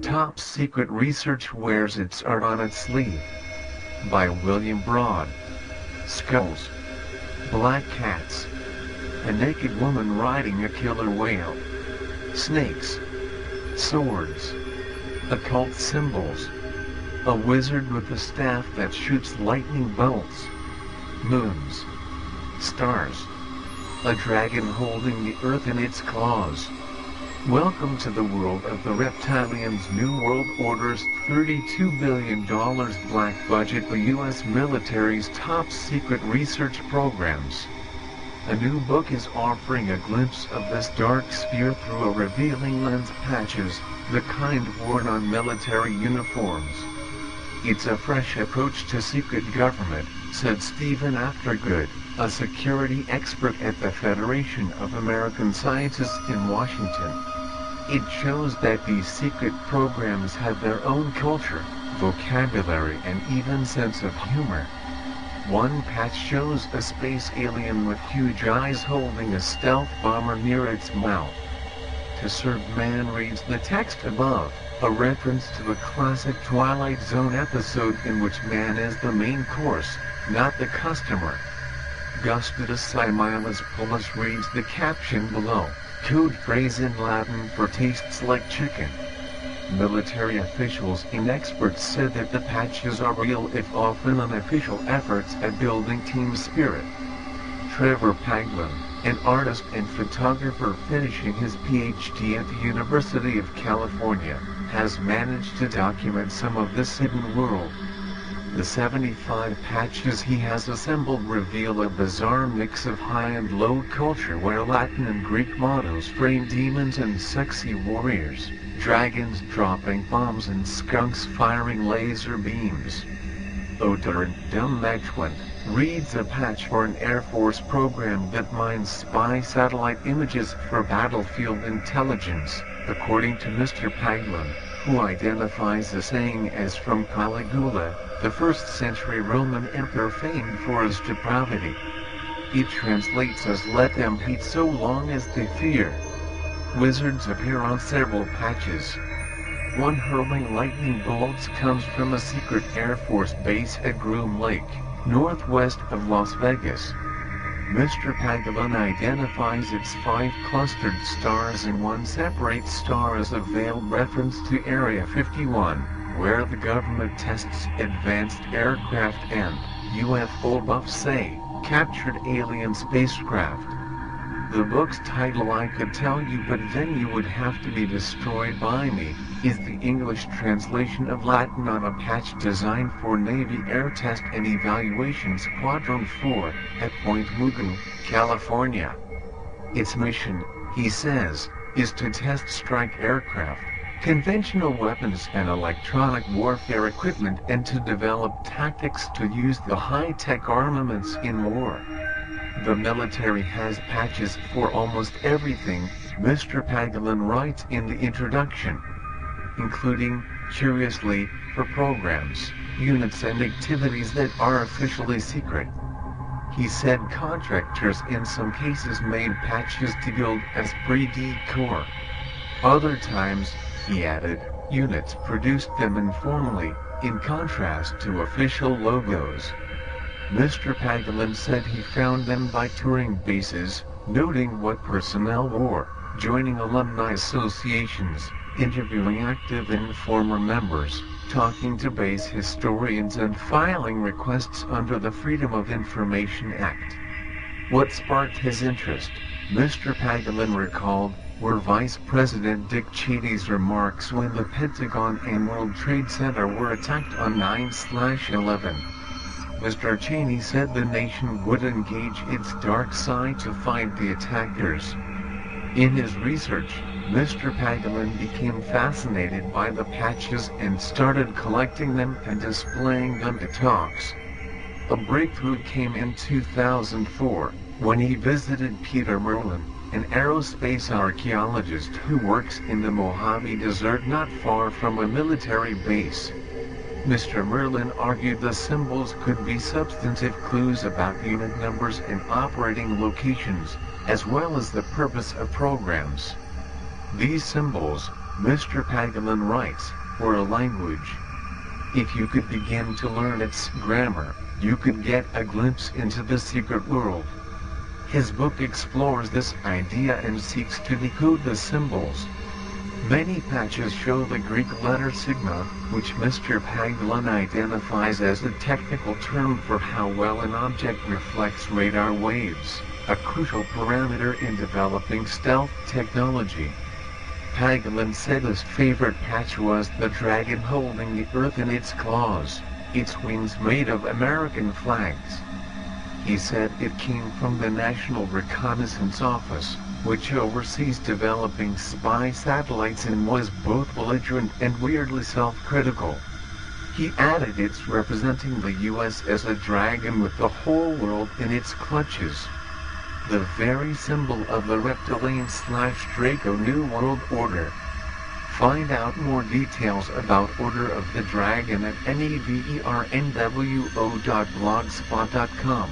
Top Secret Research Wears Its Art on Its Sleeve. By William Broad. Skulls. Black cats. A naked woman riding a killer whale. Snakes. Swords. Occult symbols. A wizard with a staff that shoots lightning bolts. Moons. Stars. A dragon holding the earth in its claws. Welcome to the world of the Reptilians' New World Order's $32 billion black budget, the U.S. military's top secret research programs. A new book is offering a glimpse of this dark sphere through a revealing lens, patches, the kind worn on military uniforms. It's a fresh approach to secret government, said Stephen Aftergood, a security expert at the Federation of American Scientists in Washington. It shows that these secret programs have their own culture, vocabulary, and even sense of humor. One patch shows a space alien with huge eyes holding a stealth bomber near its mouth. To serve man reads the text above, a reference to the classic Twilight Zone episode in which man is the main course, not the customer. Gustidus Similus Pullus reads the caption below, code phrase in Latin for tastes like chicken. Military officials and experts said that the patches are real, if often unofficial, efforts at building team spirit. Trevor Paglin, an artist and photographer finishing his PhD at the University of California, has managed to document some of this hidden world. The 75 patches he has assembled reveal a bizarre mix of high and low culture, where Latin and Greek mottos frame demons and sexy warriors, dragons dropping bombs and skunks firing laser beams. Otter Dumachwent reads a patch for an Air Force program that mines spy satellite images for battlefield intelligence, according to Mr. Paglin, who identifies the saying as from Caligula, the 1st century Roman emperor famed for his depravity. It translates as "let them hate so long as they fear." Wizards appear on several patches. One hurling lightning bolts comes from a secret Air Force base at Groom Lake, northwest of Las Vegas. Mr. Paglin identifies its 5 clustered stars, and one separate star as a veiled reference to Area 51, where the government tests advanced aircraft and, UFO buffs say, captured alien spacecraft. The book's title, I Could Tell You But Then You Would Have to Be Destroyed by Me, is the English translation of Latin on a patch designed for Navy Air Test and Evaluation Squadron 4 at Point Mugu, California. Its mission, he says, is to test strike aircraft, conventional weapons and electronic warfare equipment, and to develop tactics to use the high-tech armaments in war. The military has patches for almost everything, Mr. Paglin writes in the introduction, including, curiously, for programs, units and activities that are officially secret. He said contractors in some cases made patches to build esprit de corps. Other times, he added, units produced them informally, in contrast to official logos. Mr. Paglin said he found them by touring bases, noting what personnel wore, joining alumni associations, interviewing active and former members, talking to base historians, and filing requests under the Freedom of Information Act. What sparked his interest, Mr. Paglin recalled, were Vice President Dick Cheney's remarks when the Pentagon and World Trade Center were attacked on 9/11. Mr. Cheney said the nation would engage its dark side to find the attackers. In his research, Mr. Paglin became fascinated by the patches and started collecting them and displaying them at talks. A breakthrough came in 2004, when he visited Peter Merlin, an aerospace archaeologist who works in the Mojave Desert not far from a military base. Mr. Merlin argued the symbols could be substantive clues about unit numbers and operating locations, as well as the purpose of programs. These symbols, Mr. Paglan writes, were a language. If you could begin to learn its grammar, you could get a glimpse into the secret world. His book explores this idea and seeks to decode the symbols. Many patches show the Greek letter sigma, which Mr. Paglan identifies as a technical term for how well an object reflects radar waves, a crucial parameter in developing stealth technology. Paglan said his favorite patch was the dragon holding the earth in its claws, its wings made of American flags. He said it came from the National Reconnaissance Office, which oversees developing spy satellites and was both belligerent and weirdly self-critical. He added it's representing the US as a dragon with the whole world in its clutches. The very symbol of the Reptilian/Draco New World Order. Find out more details about Order of the Dragon at nevernwo.blogspot.com.